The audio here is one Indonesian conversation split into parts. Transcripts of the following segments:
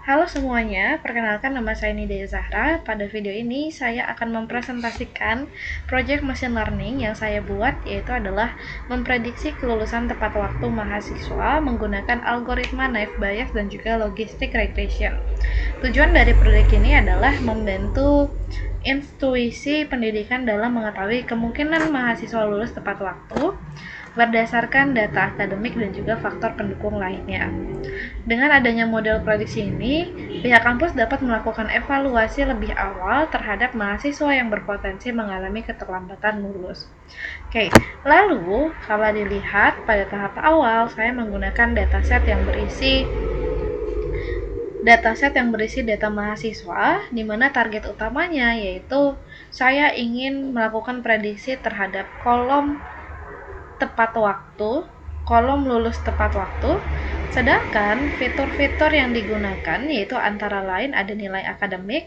Halo semuanya, perkenalkan nama saya Nidia Zahra. Pada video ini saya akan mempresentasikan project machine learning yang saya buat, yaitu adalah memprediksi kelulusan tepat waktu mahasiswa menggunakan algoritma naive Bayes dan juga logistic regression. Tujuan dari proyek ini adalah membantu intuisi pendidikan dalam mengetahui kemungkinan mahasiswa lulus tepat waktu berdasarkan data akademik dan juga faktor pendukung lainnya. Dengan adanya model prediksi ini, pihak kampus dapat melakukan evaluasi lebih awal terhadap mahasiswa yang berpotensi mengalami keterlambatan lulus. Oke, lalu kalau dilihat pada tahap awal, saya menggunakan dataset yang berisi data mahasiswa, di mana target utamanya yaitu saya ingin melakukan prediksi terhadap kolom tepat waktu, kolom lulus tepat waktu, sedangkan fitur-fitur yang digunakan yaitu antara lain ada nilai akademik,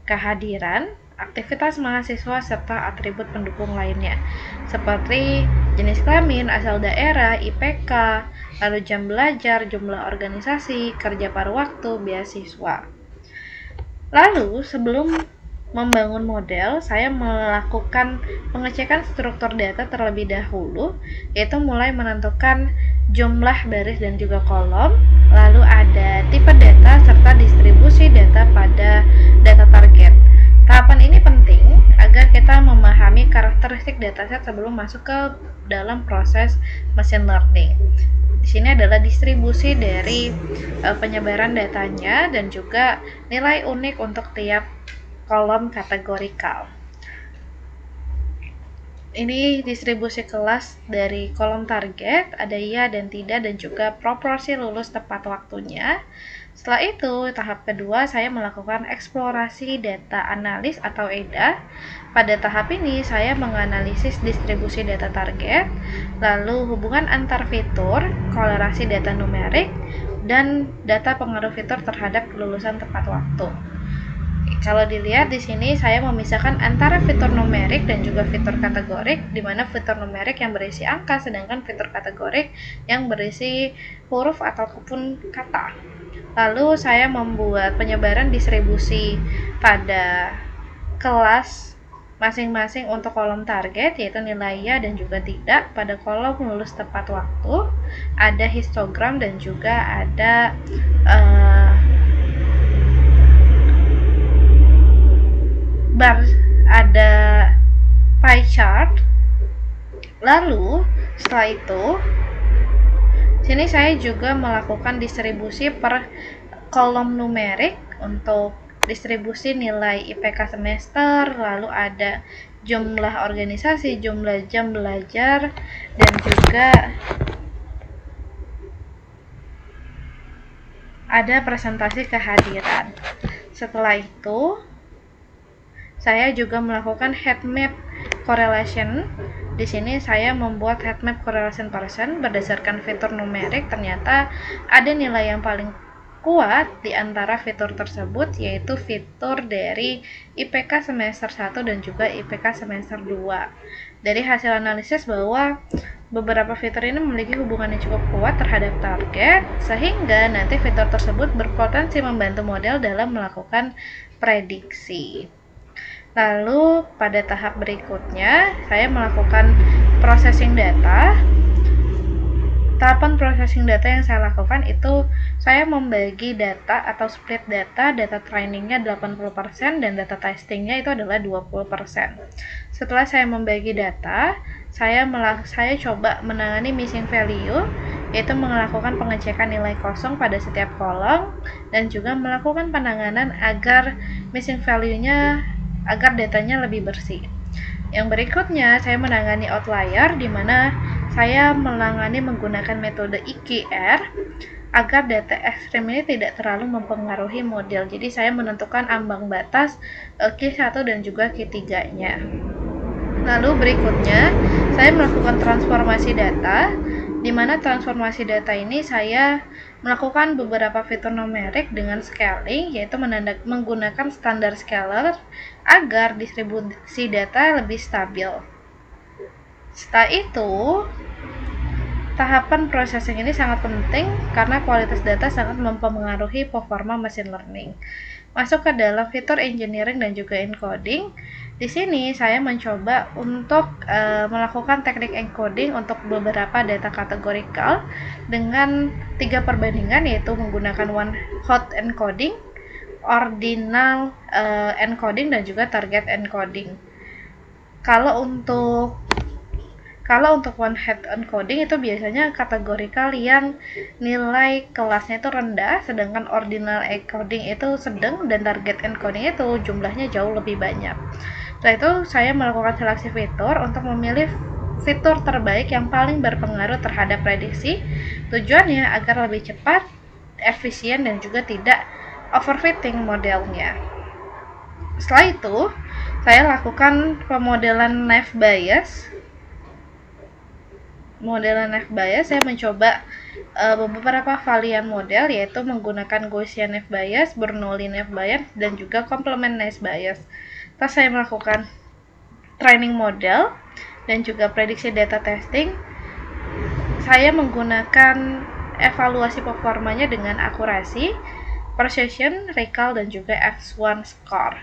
kehadiran, aktivitas mahasiswa, serta atribut pendukung lainnya, seperti jenis kelamin, asal daerah, IPK, lalu jam belajar, jumlah organisasi, kerja paruh waktu, beasiswa. Lalu, sebelum membangun model, saya melakukan pengecekan struktur data terlebih dahulu, yaitu mulai menentukan jumlah baris dan juga kolom, lalu ada tipe data serta distribusi data pada data target. Tahapan ini penting agar kita memahami karakteristik dataset sebelum masuk ke dalam proses machine learning. Di sini adalah distribusi dari penyebaran datanya dan juga nilai unik untuk tiap kolom kategorikal. Ini distribusi kelas dari kolom target, ada iya dan tidak, dan juga proporsi lulus tepat waktunya. Setelah itu, tahap kedua saya melakukan eksplorasi data analis atau EDA. Pada tahap ini, saya menganalisis distribusi data target, lalu hubungan antar fitur, kolerasi data numerik, dan data pengaruh fitur terhadap kelulusan tepat waktu. Kalau dilihat di sini saya memisahkan antara fitur numerik dan juga fitur kategorik, di mana fitur numerik yang berisi angka, sedangkan fitur kategorik yang berisi huruf ataupun kata. Lalu saya membuat penyebaran distribusi pada kelas masing-masing untuk kolom target, yaitu nilai ya dan juga tidak. Pada kolom lulus tepat waktu ada histogram dan juga ada ada pie chart. Lalu setelah itu sini saya juga melakukan distribusi per kolom numerik untuk distribusi nilai IPK semester, lalu ada jumlah organisasi, jumlah jam belajar, dan juga ada presentasi kehadiran. Setelah itu saya juga melakukan heat map correlation. Di sini saya membuat heat map correlation person berdasarkan fitur numerik. Ternyata ada nilai yang paling kuat di antara fitur tersebut, yaitu fitur dari IPK semester 1 dan juga IPK semester 2. Dari hasil analisis bahwa beberapa fitur ini memiliki hubungan yang cukup kuat terhadap target, sehingga nanti fitur tersebut berpotensi membantu model dalam melakukan prediksi. Lalu pada tahap berikutnya saya melakukan processing data. Tahapan processing data yang saya lakukan itu saya membagi data atau split data trainingnya 80% dan data testingnya itu adalah 20%. Setelah saya membagi data, saya coba menangani missing value, yaitu melakukan pengecekan nilai kosong pada setiap kolom dan juga melakukan penanganan agar missing value-nya agar datanya lebih bersih. Yang berikutnya saya menangani outlier, di mana saya menangani menggunakan metode IKR agar data ekstrem ini tidak terlalu mempengaruhi model. Jadi saya menentukan ambang batas Q1 dan juga Q3-nya. Lalu berikutnya saya melakukan transformasi data, di mana transformasi data ini saya melakukan beberapa fitur numerik dengan scaling, yaitu menggunakan standar scaler agar distribusi data lebih stabil. Setelah itu, Tahapan processing ini sangat penting karena kualitas data sangat mempengaruhi performa machine learning. Masuk ke dalam fitur engineering dan juga encoding. Di sini saya mencoba untuk melakukan teknik encoding untuk beberapa data kategorikal dengan 3 perbandingan, yaitu menggunakan one hot encoding, ordinal encoding, dan juga target encoding. Kalau untuk one hot encoding itu biasanya kategorikal yang nilai kelasnya itu rendah, sedangkan ordinal encoding itu sedang, dan target encoding itu jumlahnya jauh lebih banyak. Setelah itu saya melakukan seleksi fitur untuk memilih fitur terbaik yang paling berpengaruh terhadap prediksi. Tujuannya agar lebih cepat, efisien, dan juga tidak overfitting modelnya. Setelah itu, saya lakukan pemodelan naive Bayes. Saya mencoba beberapa varian model, yaitu menggunakan Gaussian naive Bayes, Bernoulli naive Bayes, dan juga complement naive Bayes. Setelah saya melakukan training model dan juga prediksi data testing, saya menggunakan evaluasi performanya dengan akurasi, precision, recall, dan juga F1 score.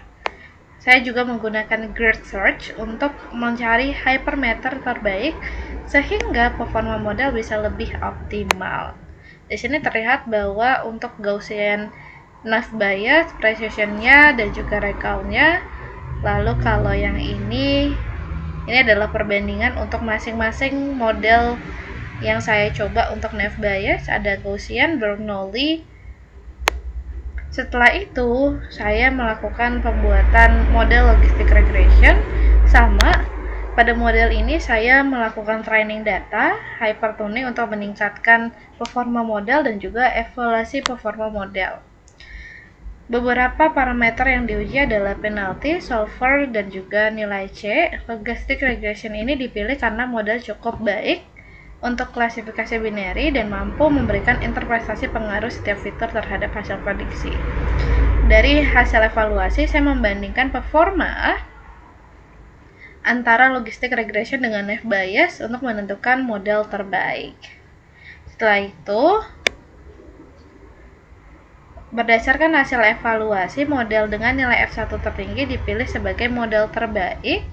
Saya juga menggunakan grid search untuk mencari hypermeter terbaik sehingga performa model bisa lebih optimal. Di sini terlihat bahwa untuk Gaussian naive Bayes, precision-nya dan juga recall-nya. Lalu kalau yang ini adalah perbandingan untuk masing-masing model yang saya coba. Untuk naive Bayes ada Gaussian, Bernoulli. Setelah itu, saya melakukan pembuatan model logistic regression. Sama, pada model ini saya melakukan training data, hypertuning untuk meningkatkan performa model dan juga evaluasi performa model. Beberapa parameter yang diuji adalah penalty, solver, dan juga nilai C. Logistic regression ini dipilih karena model cukup baik untuk klasifikasi binary dan mampu memberikan interpretasi pengaruh setiap fitur terhadap hasil prediksi. Dari hasil evaluasi, saya membandingkan performa antara logistic regression dengan naive Bayes untuk menentukan model terbaik. Setelah itu, berdasarkan hasil evaluasi, model dengan nilai F1 tertinggi dipilih sebagai model terbaik.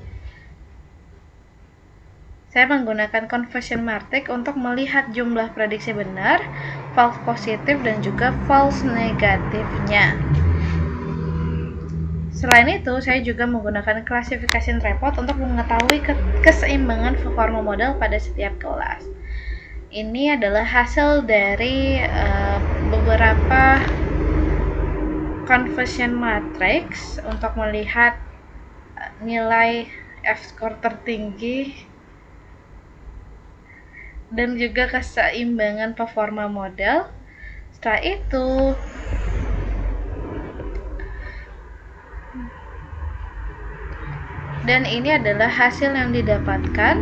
Saya menggunakan conversion matrix untuk melihat jumlah prediksi benar, false positif, dan juga false negatifnya. Selain itu, saya juga menggunakan classification report untuk mengetahui keseimbangan performa model pada setiap kelas. Ini adalah hasil dari beberapa conversion matrix untuk melihat nilai F-score tertinggi dan juga keseimbangan performa model. Setelah itu, dan ini adalah hasil yang didapatkan.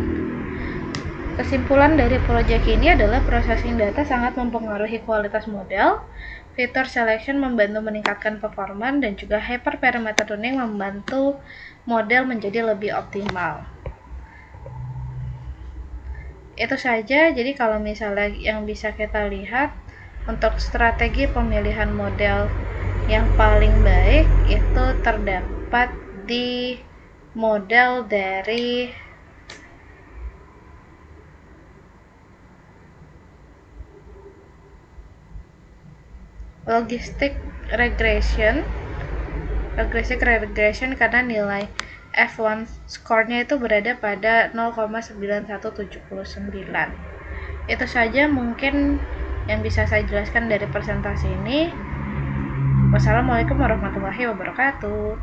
Kesimpulan dari proyek ini adalah processing data sangat mempengaruhi kualitas model. Feature selection membantu meningkatkan performa, dan juga hyperparameter tuning membantu model menjadi lebih optimal. Itu saja. Jadi kalau misalnya yang bisa kita lihat untuk strategi pemilihan model yang paling baik itu terdapat di model dari logistic regression karena nilai F1 score-nya itu berada pada 0,9179. Itu saja mungkin yang bisa saya jelaskan dari presentasi ini. Wassalamualaikum warahmatullahi wabarakatuh.